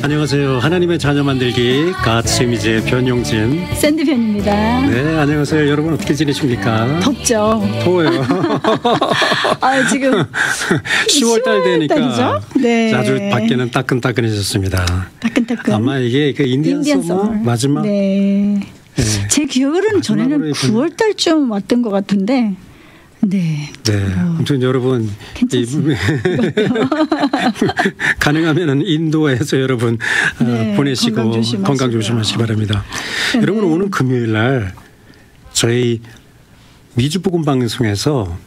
안녕하세요. 하나님의 자녀 만들기 갓세미제 변용진 샌드변입니다. 네, 안녕하세요. 여러분 어떻게 지내십니까? 덥죠. 더워요. 지금 10월달 되니까 네. 아주 밖에는 따끈따끈해졌습니다. 따끈따끈. 아마 이게 그 인디안 서머 마지막. 네. 네. 제 기억으로는 전에는 9월달쯤 왔던 것 같은데. 네. 네. 아무튼 여러분 가능하면은 인도에서 여러분 네, 보내시고 건강 조심하시기 바랍니다. 네. 여러분 오늘 금요일 날 저희 미주복음 방송에서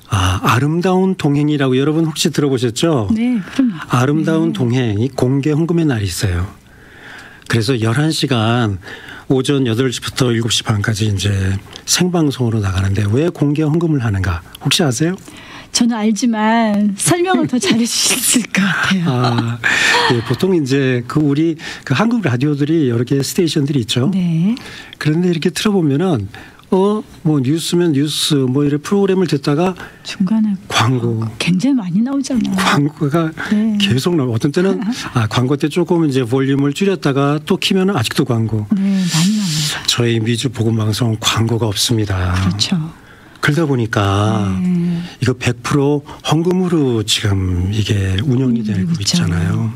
아름다운 동행이라고 여러분 혹시 들어보셨죠? 네, 그럼요. 아름다운 동행이 공개 헌금의 날이 있어요. 그래서 11시간 오전 8시부터 7시 반까지 이제 생방송으로 나가는데 왜 공개 헌금을 하는가 혹시 아세요? 저는 알지만 설명을 더 잘해 주실 것 같아요. 네, 보통 이제 우리 한국 라디오들이 여러 개 스테이션들이 있죠. 네. 그런데 이렇게 틀어보면은 뭐 뉴스면 뉴스 뭐 이런 프로그램을 듣다가 중간에 광고 굉장히 많이 나오잖아요. 광고가 네. 계속 나오고 어떤 때는 광고 때 조금 이제 볼륨을 줄였다가 또 키면은 아직도 광고. 네, 많이 나옵니다. 저희 미주 복음 방송 광고가 없습니다. 그렇죠. 그러다 보니까 이거 100% 헌금으로 지금 이게 운영이 되고 있잖아요.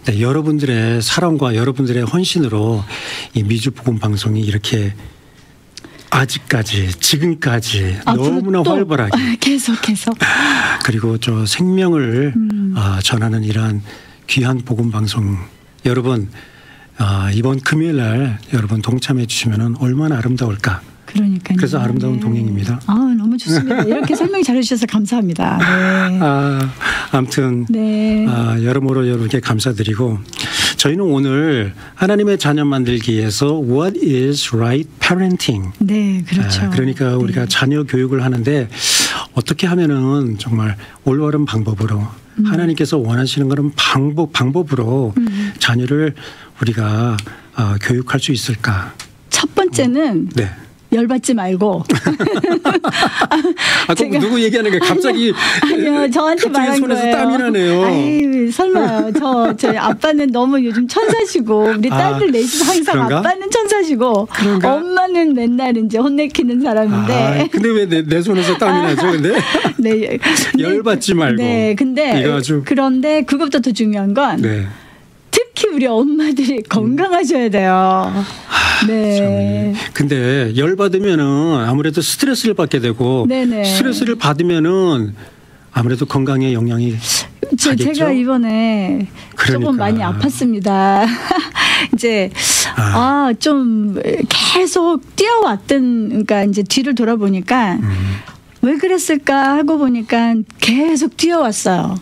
네, 여러분들의 사랑과 여러분들의 헌신으로 이 미주 복음 방송이 이렇게 아직까지 지금까지 너무나 활발하게 계속 그리고 저 생명을 전하는 이러한 귀한 복음 방송 여러분 이번 금요일 날 여러분 동참해 주시면 얼마나 아름다울까. 그러니까요. 그래서 아름다운 동행입니다. 너무 좋습니다. 이렇게 설명 잘해주셔서 감사합니다. 네. 아무튼 네. 여러모로 여러분께 감사드리고 저희는 오늘 하나님의 자녀 만들기에서 What is right parenting? 네, 그렇죠. 그러니까 우리가 자녀 교육을 하는데 어떻게 하면은 정말 올바른 방법으로 하나님께서 원하시는 그런 방법으로 자녀를 우리가 교육할 수 있을까? 첫 번째는 네. 열받지 말고. 제가 누구 얘기하는 게 갑자기 아니요, 저한테 말한 손에서 거예요. 땀이 나네요. 아이, 설마요. 저희 아빠는 너무 요즘 천사시고 우리 딸들 넷이 항상 그런가? 아빠는 천사시고 그런가? 엄마는 맨날 이제 혼내키는 사람인데. 근데 왜 내 손에서 땀이 나죠? 근데 네. 열받지 말고. 네, 근데 그런데 그것보다 더 중요한 건. 네. 특히 우리 엄마들이 건강하셔야 돼요. 네. 근데 열 받으면은 아무래도 스트레스를 받게 되고 네네. 스트레스를 받으면은 아무래도 건강에 영향이 가겠죠? 제가 이번에 조금 많이 아팠습니다. 이제 좀 계속 뛰어왔던 그러니까 이제 뒤를 돌아보니까 왜 그랬을까 하고 보니까 계속 뛰어왔어요.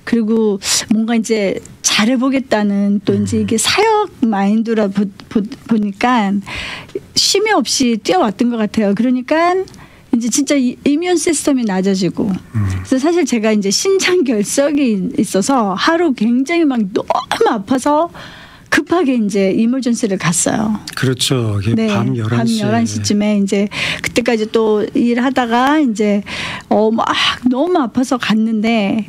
그리고 뭔가 이제 잘해보겠다는 또 이제 이게 사역 마인드라 보니까 쉼이 없이 뛰어왔던 것 같아요. 그러니까 이제 진짜 이뮨 시스템이 낮아지고. 그래서 사실 제가 이제 신장 결석이 있어서 하루 굉장히 막 너무 아파서 급하게 이제 이머전시를 갔어요. 그렇죠. 네. 밤 11시. 밤 11시쯤에 이제 그때까지 또 일하다가 이제 막 너무 아파서 갔는데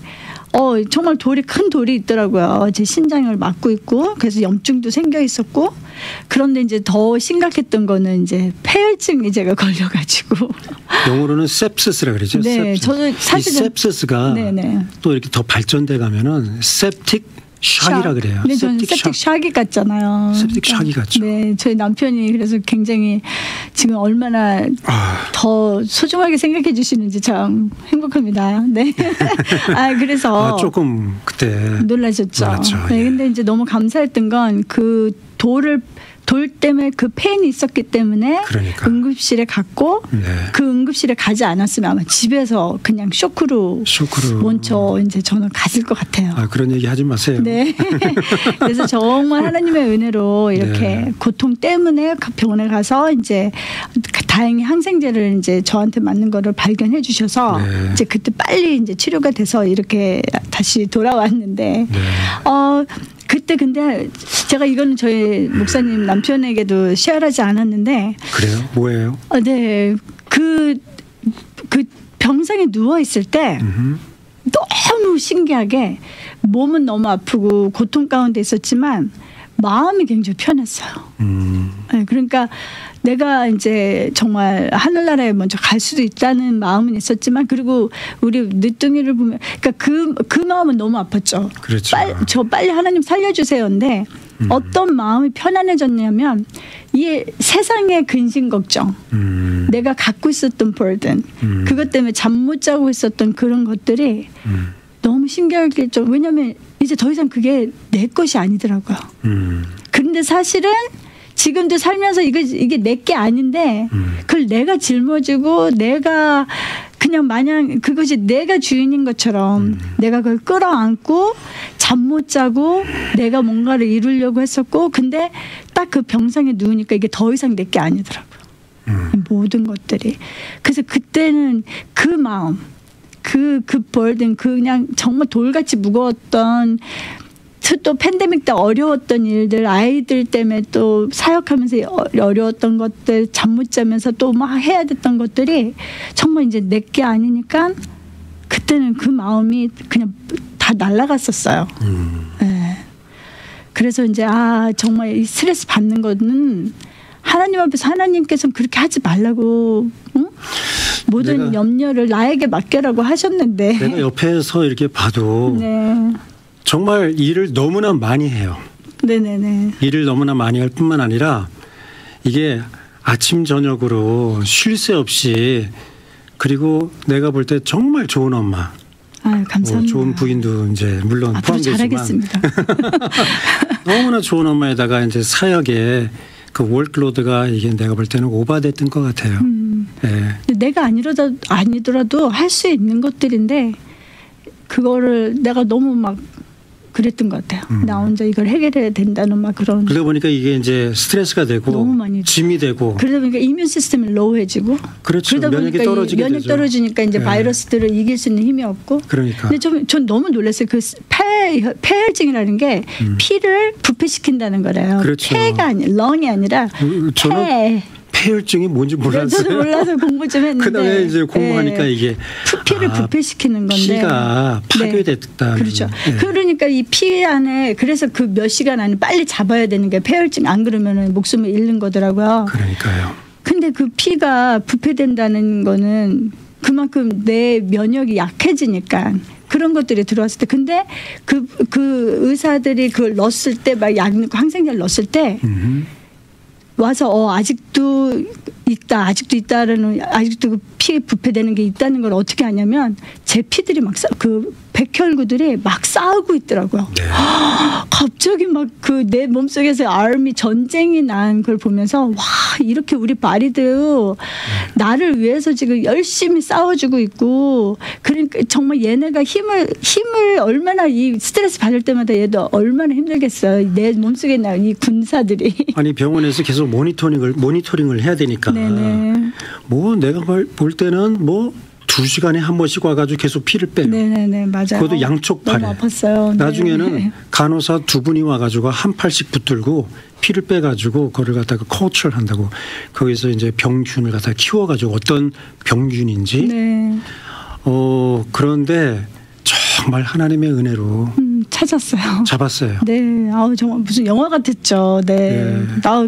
정말 큰 돌이 있더라고요. 제 신장을 막고 있고 그래서 염증도 생겨 있었고 그런데 이제 더 심각했던 거는 이제 폐혈증이 제가 걸려가지고 영어로는 sepsis라 그러죠. 네, 저도 사실은 이 sepsis가 또 이렇게 더 발전돼 가면은 septic 샥이라 그래요. 네, 저는 septic 샥이 같잖아요. septic 샥이 같죠. 네, 저희 남편이 그래서 굉장히 지금 얼마나 더 소중하게 생각해 주시는지 참 행복합니다. 네. 그래서 조금 그때 놀라셨죠. 네, 예. 근데 이제 너무 감사했던 건 그 돌 때문에 그 페인이 있었기 때문에 응급실에 갔고 그 응급실에 가지 않았으면 아마 집에서 그냥 쇼크로 먼저 이제 저는 갔을 것 같아요. 그런 얘기 하지 마세요. 네. 그래서 정말 하나님의 은혜로 이렇게 고통 때문에 병원에 가서 이제 다행히 항생제를 이제 저한테 맞는 거를 발견해 주셔서 이제 그때 빨리 이제 치료가 돼서 이렇게 다시 돌아왔는데 그때 근데 제가 이거는 저희 목사님 남편에게도 쉐어하지 않았는데 그래요? 뭐예요? 네. 그 병상에 누워 있을 때 너무 신기하게 몸은 너무 아프고 고통 가운데 있었지만 마음이 굉장히 편했어요. 네, 그러니까 내가 이제 정말 하늘나라에 먼저 갈 수도 있다는 마음은 있었지만 그리고 우리 늦둥이를 보면 그러니까 그 마음은 너무 아팠죠. 그렇죠. 저 빨리 하나님 살려주세요인데 어떤 마음이 편안해졌냐면 이 세상의 근심 걱정 내가 갖고 있었던 burden 그것 때문에 잠 못 자고 있었던 그런 것들이 너무 신기하게 좀 왜냐하면 이제 더 이상 그게 내 것이 아니더라고요. 그런데 사실은 지금도 살면서 이게 내 게 아닌데 그걸 내가 짊어지고 내가 그냥 마냥 그것이 내가 주인인 것처럼 내가 그걸 끌어안고 잠 못 자고 내가 뭔가를 이루려고 했었고 근데 딱 그 병상에 누우니까 이게 더 이상 내 게 아니더라고요. 모든 것들이. 그래서 그때는 그 마음 그 burden 그냥 정말 돌같이 무거웠던 또 팬데믹 때 어려웠던 일들 아이들 때문에 또 사역하면서 어려웠던 것들 잠 못 자면서 또 막 해야 됐던 것들이 정말 이제 내 게 아니니까 그때는 그 마음이 그냥 다 날아갔었어요. 네. 그래서 이제 정말 이 스트레스 받는 거는 하나님 앞에서 하나님께서는 그렇게 하지 말라고 응? 모든 염려를 나에게 맡겨라고 하셨는데 내가 옆에서 이렇게 봐도 네. 정말 일을 너무나 많이 해요. 네네네. 일을 너무나 많이 할 뿐만 아니라 이게 아침 저녁으로 쉴 새 없이 그리고 내가 볼 때 정말 좋은 엄마. 감사합니다. 좋은 부인도 이제 물론 포함되지만 잘하겠습니다. 너무나 좋은 엄마에다가 이제 사역에 그 월클로드가 이게 내가 볼 때는 오버됐던 것 같아요. 네. 내가 아니더라도 할 수 있는 것들인데 그거를 내가 너무 막 그랬던 것 같아요. 나 혼자 이걸 해결해야 된다는 막 그런. 그러다 보니까 이게 이제 스트레스가 되고 너무 많이 짐이 되고. 그러다 보니까 이뮨 시스템이 로우해지고. 그렇죠. 그러다 면역이 보니까 떨어지게 면역 되죠. 떨어지니까 이제 네. 바이러스들을 이길 수 있는 힘이 없고. 그러니까. 근데 전 너무 놀랐어요. 그 폐혈증이라는 게 피를 부패시킨다는 거래요. 그렇죠. 폐가 렁이 아니라 폐. 폐혈증이 뭔지 몰랐어요. 저도 몰라서 공부 좀 했는데. 그다음에 이제 공부하니까 이게 피를 부패시키는 건데. 피가 파괴됐다. 그렇죠. 그러니까 이 피 안에 그래서 그 몇 시간 안에 빨리 잡아야 되는 게 폐혈증 안 그러면 목숨을 잃는 거더라고요. 그러니까요. 근데 그 피가 부패된다는 거는 그만큼 내 면역이 약해지니까 그런 것들이 들어왔을 때 근데 그 의사들이 그걸 넣었을 때 막 항생제를 넣었을 때 와서 아직도 있다라는 아직도 그 피 부패되는 게 있다는 걸 어떻게 아냐면 제 피들이 막 그 백혈구들이 막 싸우고 있더라고요. 네. 갑자기 막 그 내 몸속에서 아름이 전쟁이 난 걸 보면서 와 이렇게 우리 바리도 나를 위해서 지금 열심히 싸워주고 있고 그러니까 정말 얘네가 힘을 얼마나 이 스트레스 받을 때마다 얘도 얼마나 힘들겠어요. 내 몸속에 나 이 군사들이. 아니 병원에서 계속 모니터링을 해야 되니까. 네네. 뭐 내가 볼 때는 뭐 2시간에 한 번씩 와가지고 계속 피를 빼요. 네네네 맞아요. 그것도 양쪽 팔에. 너무 아팠어요. 나중에는 네. 간호사 2분이 와가지고 한 팔씩 붙들고 피를 빼가지고 그걸 갖다가 커처를 한다고 거기서 이제 병균을 갖다 키워가지고 어떤 병균인지. 네. 그런데 정말 하나님의 은혜로 찾았어요. 잡았어요. 네, 정말 무슨 영화 같았죠. 네.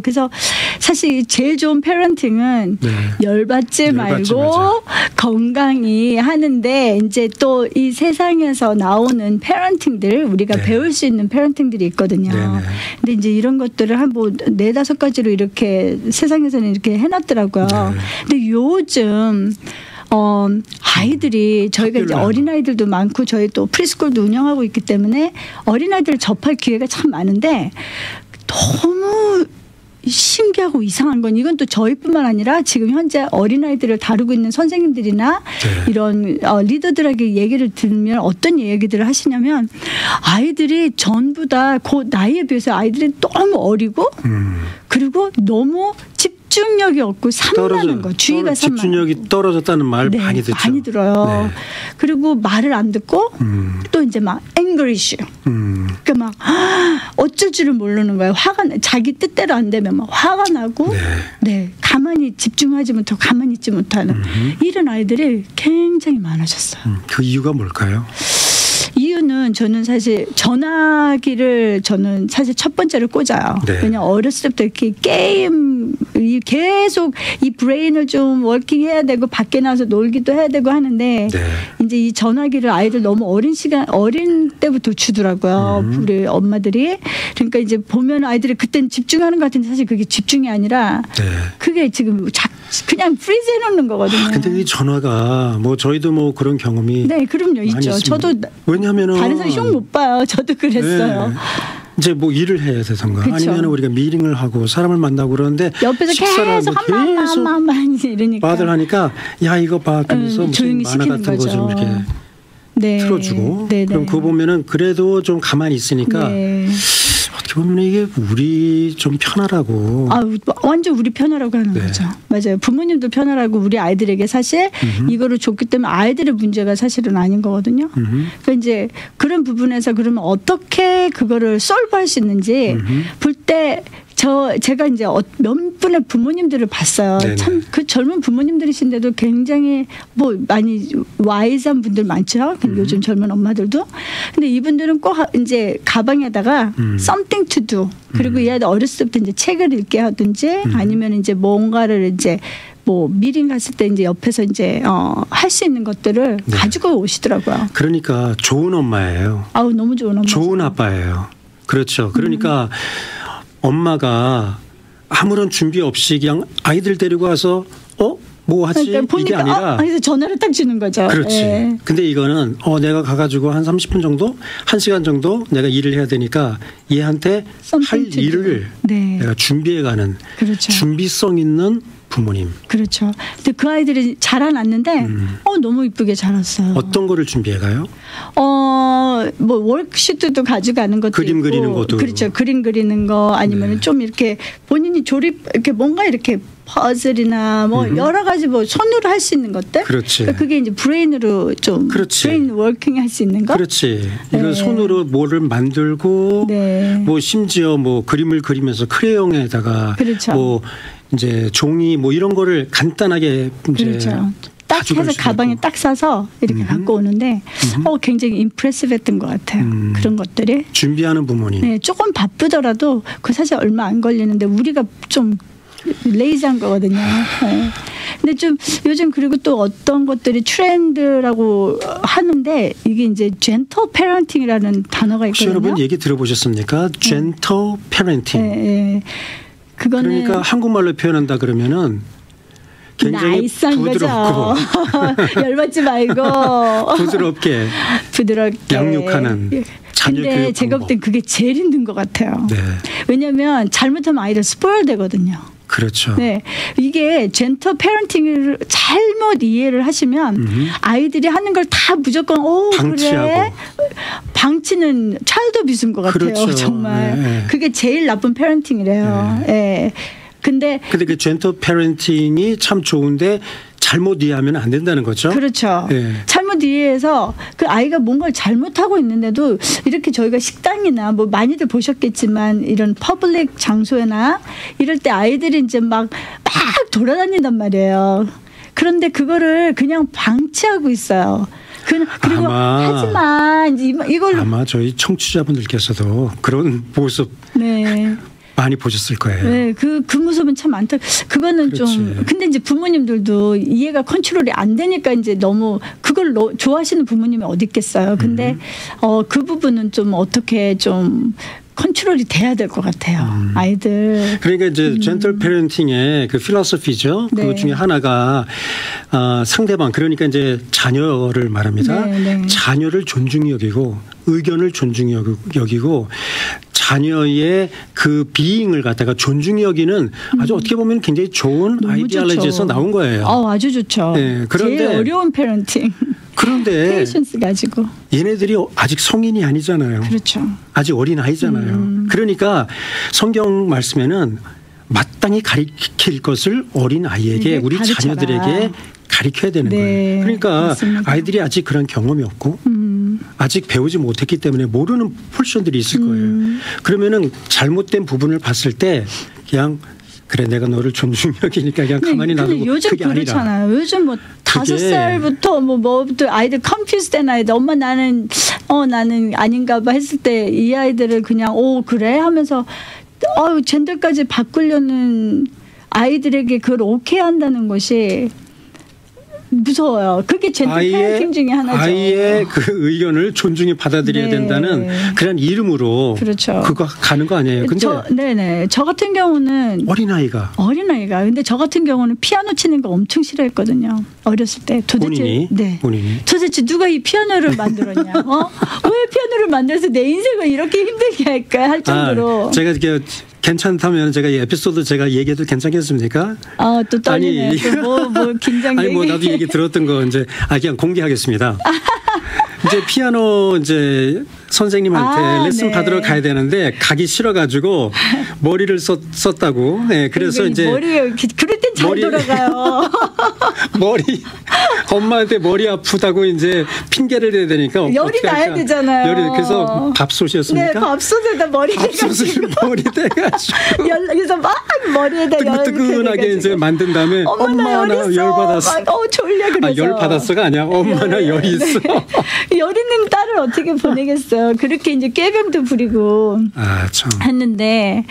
그래서 사실 제일 좋은 패런팅은 열받지 말고 건강히 하는데 이제 또 이 세상에서 나오는 패런팅들 우리가 배울 수 있는 패런팅들이 있거든요. 근데 이제 이런 것들을 한 뭐 4-5가지로 이렇게 세상에서는 이렇게 해놨더라고요. 근데 요즘 아이들이 저희가 이제 어린아이들도 많고 저희 또 프리스쿨도 운영하고 있기 때문에 어린아이들을 접할 기회가 참 많은데 너무 신기하고 이상한 건 이건 또 저희뿐만 아니라 지금 현재 어린아이들을 다루고 있는 선생님들이나 이런 리더들에게 얘기를 들으면 어떤 얘기들을 하시냐면 아이들이 전부 다 그 나이에 비해서 아이들이 너무 어리고 그리고 너무 집중력이 없고 산만한 거 주의가 산만. 집중력이 떨어졌다는 말 많이 듣죠. 많이 들어요. 그리고 말을 안 듣고 또 이제 막 앵그리쉬. 그러니까 막 어쩔 줄을 모르는 거예요. 자기 뜻대로 안 되면 막 화가 나고 가만히 집중하지 못하고 가만히 있지 못하는 이런 아이들이 굉장히 많아졌어요. 그 이유가 뭘까요? 이유는 저는 사실 전화기를 저는 사실 첫 번째로 꽂아요. 네. 왜냐하면 어렸을 때부터 이렇게 게임 계속 이 브레인을 좀 워킹해야 되고 밖에 나가서 놀기도 해야 되고 하는데 네. 이제 이 전화기를 아이들 너무 어린 때부터 주더라고요. 우리 엄마들이. 그러니까 이제 보면 아이들이 그때는 집중하는 것 같은데 사실 그게 집중이 아니라 네. 그게 지금 그냥 프리즈 해놓는 거거든요. 근데 이 전화가 뭐 저희도 뭐 그런 경험이 네, 그럼요. 있죠. 있습니다. 저도 왜냐하면은 다른 사람 시험 못 봐요. 저도 그랬어요. 네. 이제 뭐 일을 해야 되던가 그쵸. 아니면 우리가 미팅을 하고 사람을 만나고 그러는데 옆에서 계속 한만 이러니까 빠들 하니까 야 이거 봐 그래서 무슨 조용히 만화 같은 거 좀 이렇게 네. 틀어주고 네, 그럼 네. 그거 보면은 그래도 좀 가만히 있으니까 네. 어떻게 보면 이게 우리 좀 편하라고 완전 우리 편하라고 하는 네. 거죠. 맞아요. 부모님도 편하라고 우리 아이들에게 사실 이거를 줬기 때문에 아이들의 문제가 사실은 아닌 거거든요. 그러니까 이제 그런 부분에서 그러면 어떻게 그거를 솔브할 수 있는지 볼 때 제가 이제 몇 분의 부모님들을 봤어요. 네네. 참 그 젊은 부모님들이신데도 굉장히 뭐 많이 와이즈한 분들 많죠. 요즘 젊은 엄마들도. 근데 이분들은 꼭 이제 가방에다가 something to do 그리고 이 아이들 어렸을 때부터 이제 책을 읽게 하든지 아니면 이제 뭔가를 이제 뭐 미팅 갔을 때 이제 옆에서 이제 할 수 있는 것들을 네. 가지고 오시더라고요. 그러니까 좋은 엄마예요. 아우 너무 좋은 엄마. 좋은 아빠예요. 그렇죠. 그러니까 엄마가 아무런 준비 없이 그냥 아이들 데리고 와서 뭐 하지 그러니까 보니까 이게 아니라 그래서 전화를 딱 주는 거죠. 그렇지. 예. 근데 이거는 내가 가가지고 한 30분 정도 1시간 정도 내가 일을 해야 되니까 얘한테 할 Something to 일을 do. 네. 내가 준비해가는 그렇죠. 준비성 있는 부모님. 그렇죠. 근데 그 아이들이 자라났는데 너무 이쁘게 자랐어요. 어떤 거를 준비해가요? 뭐 월크시트도 가져가는 것도 그림 있고, 그리는 것도. 그렇죠. 그림 그리는 거 아니면 네. 좀 이렇게 본인이 이렇게 뭔가 이렇게 퍼즐이나 뭐 여러 가지 뭐 손으로 할 수 있는 것들. 그렇지. 그러니까 그게 이제 브레인으로 좀 그렇지. 브레인 워킹 할 수 있는 거. 그렇지. 이거 네. 손으로 뭐를 만들고 네. 뭐 심지어 뭐 그림을 그리면서 크레용에다가 그렇죠. 뭐 이제 종이 뭐 이런 거를 간단하게 이제 그렇죠. 딱 가져갈 해서 수도 가방에 있고. 딱 싸서 이렇게 갖고 오는데 굉장히 임프레시브했던 것 같아요. 그런 것들이. 준비하는 부모님. 네, 조금 바쁘더라도 그 사실 얼마 안 걸리는데 우리가 좀 레이지한 거거든요. 네. 근데 좀 요즘 그리고 또 어떤 것들이 트렌드라고 하는데 이게 이제 젠틀 패런팅이라는 단어가 혹시 있거든요. 여러분 얘기 들어보셨습니까? 젠틀 패런팅. 네, 네. 그거는 그러니까 한국말로 표현한다 그러면은 굉장히 나이스한 부드럽고 거죠. 열받지 말고 부드럽게 부드럽게 양육하는 자녀 근데 교육 제가 볼 방법. 땐 그게 제일 힘든 것 같아요. 네, 왜냐하면 잘못하면 아이들 스포일 되거든요. 그렇죠. 네, 이게 젠틀 패런팅을 잘못 이해를 하시면 아이들이 하는 걸 다 무조건 방치하고. 그래 방치는 차일드 비슷한 것 같아요. 그렇죠. 정말 네. 그게 제일 나쁜 패런팅이래요. 네. 근데 그 젠틀 패런팅이 참 좋은데 잘못 이해하면 안 된다는 거죠. 그렇죠. 네. 잘못 이해해서 그 아이가 뭔가를 잘못하고 있는데도 이렇게 저희가 식당이나 뭐 많이들 보셨겠지만 이런 퍼블릭 장소나 이럴 때 아이들이 이제 막 돌아다닌단 말이에요. 그런데 그거를 그냥 방치하고 있어요. 그리고 하지만 이걸로 아마 저희 청취자분들께서도 그런 모습 네. 많이 보셨을 거예요. 네, 그 모습은 참 많다. 그거는 그렇지. 좀 근데 이제 부모님들도 이해가 컨트롤이 안 되니까 이제 너무 그걸 좋아하시는 부모님이 어디 있겠어요. 근데 그 부분은 좀 어떻게 좀 컨트롤이 돼야 될 것 같아요. 아이들. 그러니까 이제 젠틀 패런팅의 그 필로소피죠. 네. 그 중에 하나가 상대방 그러니까 이제 자녀를 말합니다. 네, 네. 자녀를 존중히 여기고 의견을 존중히 여기고 자녀의 그 비잉을 갖다가 존중히 여기는 아주 어떻게 보면 굉장히 좋은 아이디얼리지에서 나온 거예요. 아주 좋죠. 네, 그런데 제일 어려운 패런팅. 그런데 페이션스 가지고. 얘네들이 아직 성인이 아니잖아요. 그렇죠. 아직 어린 아이잖아요. 그러니까 성경 말씀에는 마땅히 가르칠 것을 어린 아이에게 우리 가르쳐라. 자녀들에게 가르쳐야 되는 네, 거예요. 그러니까 맞습니다. 아이들이 아직 그런 경험이 없고 아직 배우지 못했기 때문에 모르는 포션들이 있을 거예요. 그러면은 잘못된 부분을 봤을 때 그냥 그래 내가 너를 존중히 여기니까 그냥 가만히 놔두고 요즘 그게 아니라 그렇잖아요. 요즘 뭐 5살부터 뭐부터 아이들 컴퓨스 된 아이들 엄마 나는 나는 아닌가 봐 했을 때 이 아이들을 그냥 그래 하면서 젠더까지 바꾸려는 아이들에게 그걸 오케이 한다는 것이 무서워요. 그게 젠더 페어팅 중에 하나죠. 아이의 그 의견을 존중히 받아들여야 된다는 그런 이름으로 그렇죠. 그거 가는 거 아니에요? 근데 네네. 저 같은 경우는 어린아이가. 근데 저 같은 경우는 피아노 치는 거 엄청 싫어했거든요. 어렸을 때. 도대체 본인이. 도대체 누가 이 피아노를 만들었냐? 왜 피아노를 만들어서 내 인생을 이렇게 힘들게 할까 할 정도로. 제가 이렇게 괜찮다면 제가 이 에피소드 제가 얘기해도 괜찮겠습니까? 또 떨리네. 뭐 긴장. 아니 뭐 나도 얘기 들었던 거 이제 그냥 공개하겠습니다. 이제 피아노 이제 선생님한테 레슨 받으러 가야 되는데 가기 싫어가지고 머리를 썼다고. 네, 그래서 이제 그럴 땐 잘 돌아가요. 엄마한테 머리 아프다고 이제 핑계를 대야 되니까 열이 나야 되잖아요. 그래서 밥솥이었습니까? 네, 밥솥에다 머리 대가지고. 그래서 막 머리에다 뜨끈뜨끈하게 이제 만든 다음에 엄마 나 열 받았어. 졸려 그래서. 열 받았어가 아니야. 엄마 나 열이 있어. 열 있는 딸을 어떻게 보내겠어요. 그렇게 이제 꾀병도 부리고 참. 했는데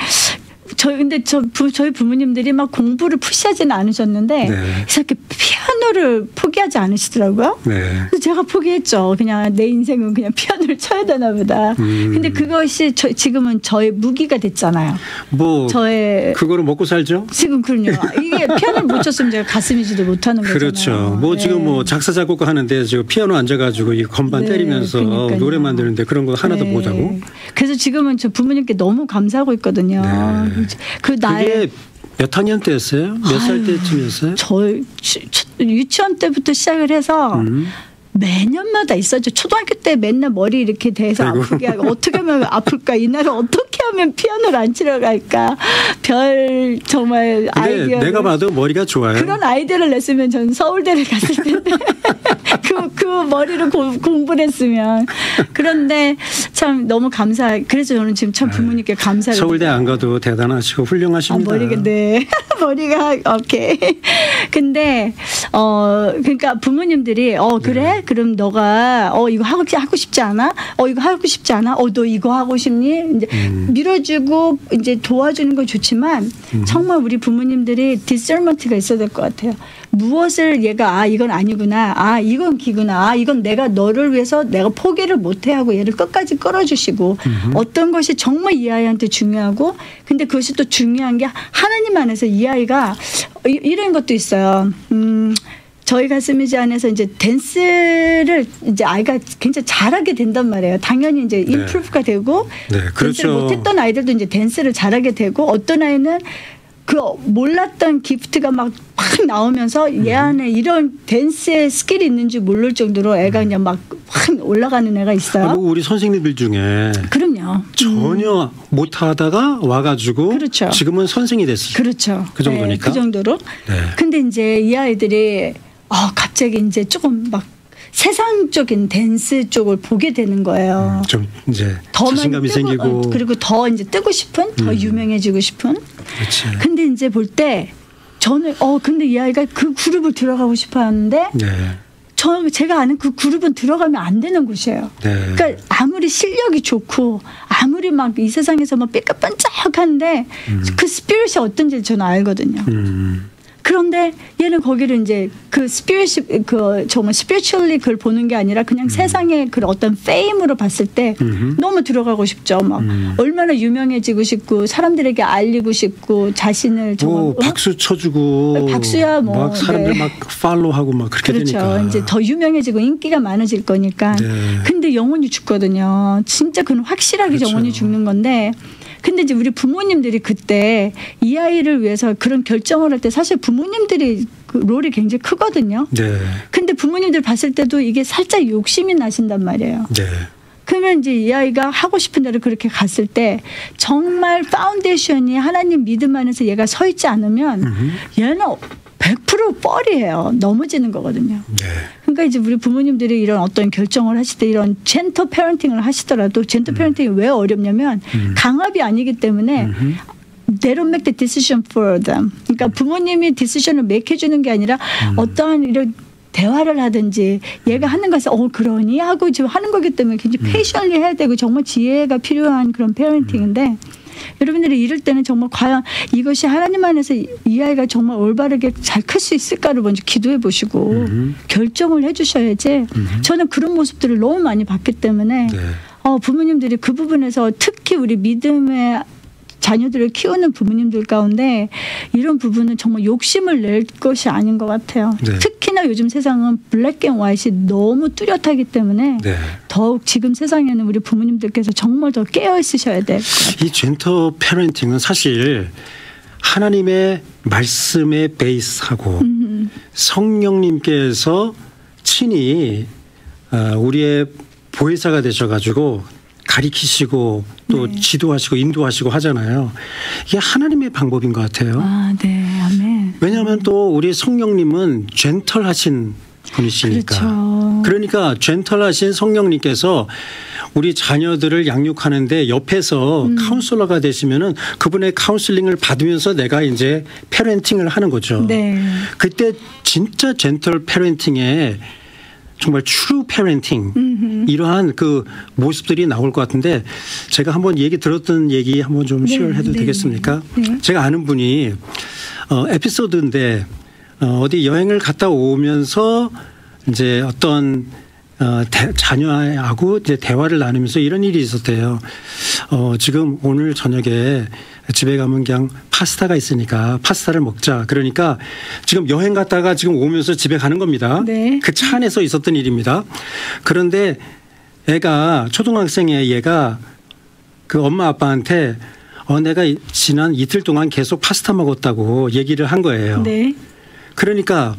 근데 저희 부모님들이 막 공부를 푸시하지는 않으셨는데 이렇게 피아노를 포기하지 않으시더라고요. 그래서 제가 포기했죠. 그냥 내 인생은 그냥 피아노를 쳐야 되나 보다. 근데 그것이 지금은 저의 무기가 됐잖아요. 그거를 먹고 살죠? 지금 그럼요. 이게 피아노를 못 쳤으면 제가 가슴이지도 못하는 거잖아요. 그렇죠. 지금 작사 작곡가 하는데 지금 피아노 앉아가지고 이 건반 때리면서 노래 만드는데 그런 거 하나도 못하고. 그래서 지금은 저 부모님께 너무 감사하고 있거든요. 그게 몇 학년 때였어요? 몇 살 때쯤이었어요? 유치원 때부터 시작을 해서 매년마다 있었죠. 초등학교 때 맨날 머리 이렇게 대서 아프게 하고 어떻게 하면 아플까? 이날은 어떻게 하면 피아노를 안 치러 갈까? 정말 아이디어. 내가 봐도 머리가 좋아요. 그런 아이디어를 냈으면 저는 서울대를 갔을 텐데 그 머리를 공부를 했으면. 그런데 참 너무 그래서 저는 지금 참 부모님께 감사를. 서울대 안 가도 대단하시고 훌륭하십니다. 머리가 오케이. 근데 그러니까 부모님들이 그래? 그럼 너가 이거 하고 싶지 않아? 이거 하고 싶지 않아? 너 이거 하고 싶니? 이제 밀어주고 이제 도와주는 건 좋지만 정말 우리 부모님들이 디서먼트가 있어야 될 것 같아요. 무엇을 얘가 이건 아니구나. 이건 기구나. 이건 내가 너를 위해서 내가 포기를 못해 하고 얘를 끝까지 끌어주시고 어떤 것이 정말 이 아이한테 중요하고 근데 그것이 또 중요한 게 하나님 안에서 이 아이가 이런 것도 있어요. 저희 가슴이지 안에서 이제 댄스를 이제 아이가 굉장히 잘하게 된단 말이에요. 당연히 이제 임프루브가 되고 댄스를 못했던 아이들도 이제 댄스를 잘하게 되고 어떤 아이는 그 몰랐던 기프트가 막 나오면서 얘 안에 이런 댄스의 스킬이 있는지 모를 정도로 애가 그냥 막 확 올라가는 애가 있어요. 우리 선생님들 중에 그럼요. 전혀 못하다가 와가지고 그렇죠. 지금은 선생이 됐어요. 그렇죠. 그 정도니까. 그 정도로. 근데 이제 이 아이들이 갑자기 이제 조금 막 세상적인 댄스 쪽을 보게 되는 거예요. 좀 이제 자신감이 생기고 그리고 더 이제 뜨고 싶은, 더 유명해지고 싶은. 그렇지. 근데 이제 볼 때 저는 근데 이 아이가 그 그룹을 들어가고 싶어 하는데 제가 아는 그 그룹은 들어가면 안 되는 곳이에요. 그러니까 아무리 실력이 좋고 아무리 막 이 세상에서 막 삐까뻔쩍한데 그 스피릿이 어떤지 저는 알거든요. 그런데 얘는 거기를 이제 그 스피릿 정말 스피리추얼리 그걸 보는 게 아니라 그냥 세상의 그 어떤 페임으로 봤을 때 너무 들어가고 싶죠. 막 얼마나 유명해지고 싶고 사람들에게 알리고 싶고 자신을 정말 박수 쳐주고 박수야 막 사람들 막 팔로우하고 막 그렇게 되니까. 그렇죠. 이제 더 유명해지고 인기가 많아질 거니까. 근데 영혼이 죽거든요. 진짜 그건 확실하게 영혼이 죽는 건데. 근데 이제 우리 부모님들이 그때 이 아이를 위해서 그런 결정을 할 때 사실 부모님들이 그 롤이 굉장히 크거든요. 근데 부모님들 봤을 때도 이게 살짝 욕심이 나신단 말이에요. 그러면 이제 이 아이가 하고 싶은 대로 그렇게 갔을 때 정말 파운데이션이 하나님 믿음 안에서 얘가 서 있지 않으면 얘는 100% 뻘이에요. 넘어지는 거거든요. 그러니까 이제 우리 부모님들이 이런 어떤 결정을 하실 때 이런 젠터 페어런팅을 하시더라도 젠터 페어런팅이 왜 어렵냐면 강압이 아니기 때문에 they don't make the decision for them. 그러니까 부모님이 디시션을 make 해주는 게 아니라 어떠한 이런 대화를 하든지 얘가 하는 것을 그러니 하고 지금 하는 거기 때문에 굉장히 패셔널리 해야 되고 정말 지혜가 필요한 그런 페어런팅인데 여러분들이 이럴 때는 정말 과연 이것이 하나님 안에서 이 아이가 정말 올바르게 잘 클 수 있을까를 먼저 기도해 보시고 결정을 해 주셔야지 저는 그런 모습들을 너무 많이 봤기 때문에 네. 부모님들이 그 부분에서 특히 우리 믿음의 자녀들을 키우는 부모님들 가운데 이런 부분은 정말 욕심을 낼 것이 아닌 것 같아요. 네. 특히나 요즘 세상은 블랙 앤 화이트이 너무 뚜렷하기 때문에 네. 더욱 지금 세상에는 우리 부모님들께서 정말 더 깨어 있으셔야 될 것 같아요. 이 젠터 패런팅은 사실 하나님의 말씀의 베이스하고 성령님께서 친히 우리의 보혜사가 되셔가지고 가리키시고 또 네. 지도하시고 인도하시고 하잖아요. 이게 하나님의 방법인 것 같아요. 네, 아멘. 왜냐하면 또 우리 성령님은 젠털하신 분이시니까. 그렇죠. 그러니까 젠털하신 성령님께서 우리 자녀들을 양육하는데 옆에서 카운슬러가 되시면은 그분의 카운슬링을 받으면서 내가 이제 패renting을 하는 거죠. 네. 그때 진짜 젠털 패renting에 정말 트루 패ren팅 이러한 그 모습들이 나올 것 같은데 제가 한번 얘기 들었던 얘기 한번 좀 시연해도 되겠습니까? 네. 제가 아는 분이 에피소드인데 어디 여행을 갔다 오면서 이제 어떤 자녀하고 이제 대화를 나누면서 이런 일이 있었대요. 지금 오늘 저녁에 집에 가면 그냥 파스타가 있으니까 파스타를 먹자. 그러니까 지금 여행 갔다가 지금 오면서 집에 가는 겁니다. 네. 그 차 안에서 있었던 일입니다. 그런데 애가 초등학생의 얘가 그 엄마 아빠한테 내가 지난 이틀 동안 계속 파스타 먹었다고 얘기를 한 거예요. 네. 그러니까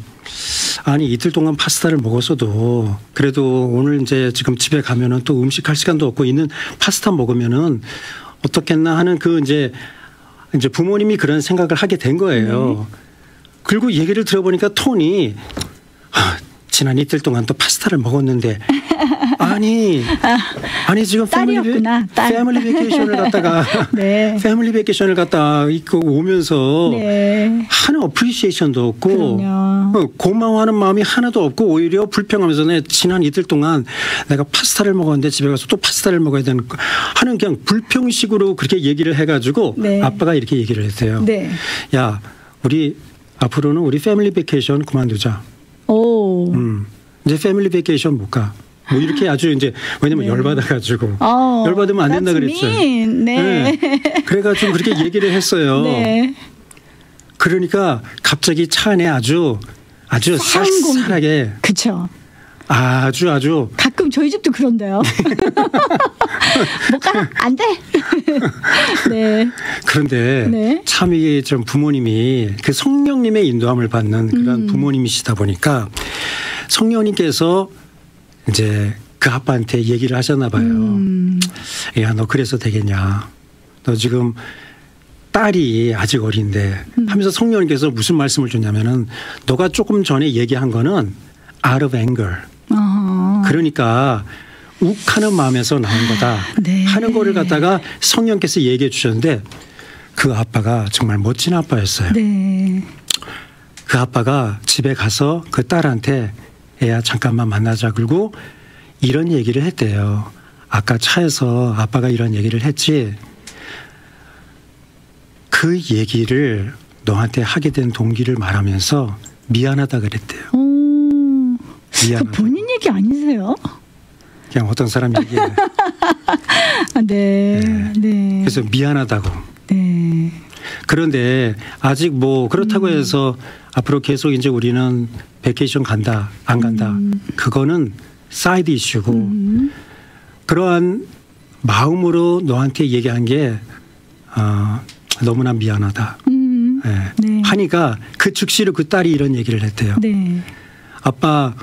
아니 이틀 동안 파스타를 먹었어도 그래도 오늘 이제 지금 집에 가면은 또 음식할 시간도 없고 있는 파스타 먹으면은 어떻겠나 하는 그 이제 부모님이 그런 생각을 하게 된 거예요. 네. 그리고 얘기를 들어보니까 톤이 지난 이틀 동안 또 파스타를 먹었는데 아니 지금 패밀리 베이케이션을 갔다가 네. 패밀리 베이케이션을 갔다 있고 오면서 네. 하는 어프리시에이션도 없고 그럼요. 고마워하는 마음이 하나도 없고 오히려 불평하면서 지난 이틀 동안 내가 파스타를 먹었는데 집에 가서 또 파스타를 먹어야 되는 하는 그냥 불평식으로 그렇게 얘기를 해가지고 네. 아빠가 이렇게 얘기를 했대요. 네. 야 우리 앞으로는 우리 패밀리 베이케이션 그만두자. 오. 이제 패밀리 베이케이션 못 가. 뭐 이렇게 아주 이제 왜냐면 네. 열받아가지고 열받으면 안 된다 그랬어요. 네. 네. 그래가지고 그렇게 얘기를 했어요. 네. 그러니까 갑자기 차 안에 아주 쌀쌀하게. 그렇죠. 아주 가끔 저희 집도 그런데요. 못 가? 안 돼. 네. 그런데 네. 참 이게 좀 부모님이 그 성령님의 인도함을 받는 그런 부모님이시다 보니까 성령님께서 이제 그 아빠한테 얘기를 하셨나 봐요. 야, 너 그래서 되겠냐? 너 지금 딸이 아직 어린데 하면서 성령님께서 무슨 말씀을 줬냐면은 너가 조금 전에 얘기한 거는 out of anger. 그러니까 욱하는 마음에서 나온 거다. 네. 하는 거를 갖다가 성령께서 얘기해 주셨는데 그 아빠가 정말 멋진 아빠였어요. 네. 그 아빠가 집에 가서 그 딸한테 애야 잠깐만 만나자 그러고 이런 얘기를 했대요. 아까 차에서 아빠가 이런 얘기를 했지. 그 얘기를 너한테 하게 된 동기를 말하면서 미안하다 그랬대요. 미안하다. 그 본인 얘기 아니세요? 그냥 어떤 사람 얘기예요. 네. 네. 그래서 미안하다고. 네. 그런데 아직 뭐 그렇다고 해서 앞으로 계속 이제 우리는 베케이션 간다 안 간다 그거는 사이드 이슈고 그러한 마음으로 너한테 얘기한 게 너무나 미안하다. 네. 네. 하니까 그 즉시로 그 딸이 이런 얘기를 했대요. 네. 아빠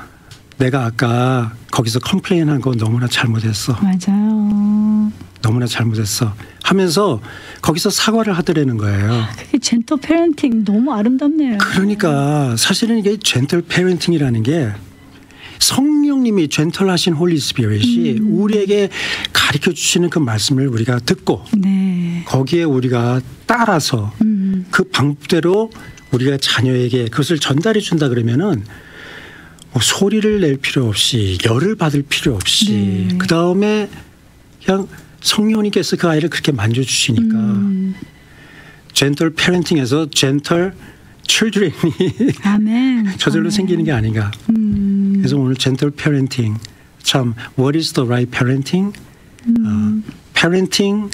내가 아까 거기서 컴플레인한 거 너무나 잘못했어. 맞아요. 너무나 잘못했어 하면서 거기서 사과를 하더라는 거예요. 그게 젠틀 패ren팅 너무 아름답네요. 그러니까 사실은 이게 젠틀 패ren팅이라는 게 성령님이 젠틀하신 홀리 스피릿이 우리에게 가르쳐 주시는 그 말씀을 우리가 듣고 네. 거기에 우리가 따라서 그 방법대로 우리가 자녀에게 그것을 전달해 준다 그러면은 뭐 소리를 낼 필요 없이 열을 받을 필요 없이 네. 그 다음에 그냥 성령님께서 그 아이를 그렇게 만져주시니까 젠틀 패renting에서 젠틀 칠드ren이 아멘. 저절로 아멘. 생기는 게 아닌가. 그래서 오늘 젠틀 패renting 참 what is the right parenting? parenting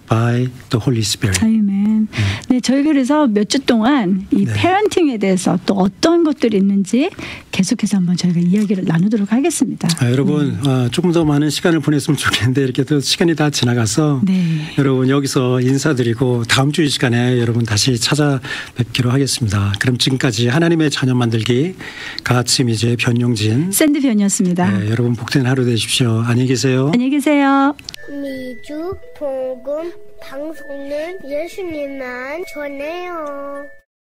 by the Holy Spirit. 아멘. 네, 저희가 그래서 몇 주 동안 이 네. 패런팅에 대해서 또 어떤 것들이 있는지 계속해서 한번 저희가 이야기를 나누도록 하겠습니다. 여러분 조금 더 많은 시간을 보냈으면 좋겠는데 이렇게 또 시간이 다 지나가서 네. 여러분 여기서 인사드리고 다음 주 이 시간에 여러분 다시 찾아뵙기로 하겠습니다. 그럼 지금까지 하나님의 자녀 만들기 가츠 미제 변용진 샌드변이었습니다. 네, 여러분 복된 하루 되십시오. 안녕히 계세요. 안녕히 계세요. 미주 복음 방송은 예수님만 전해요.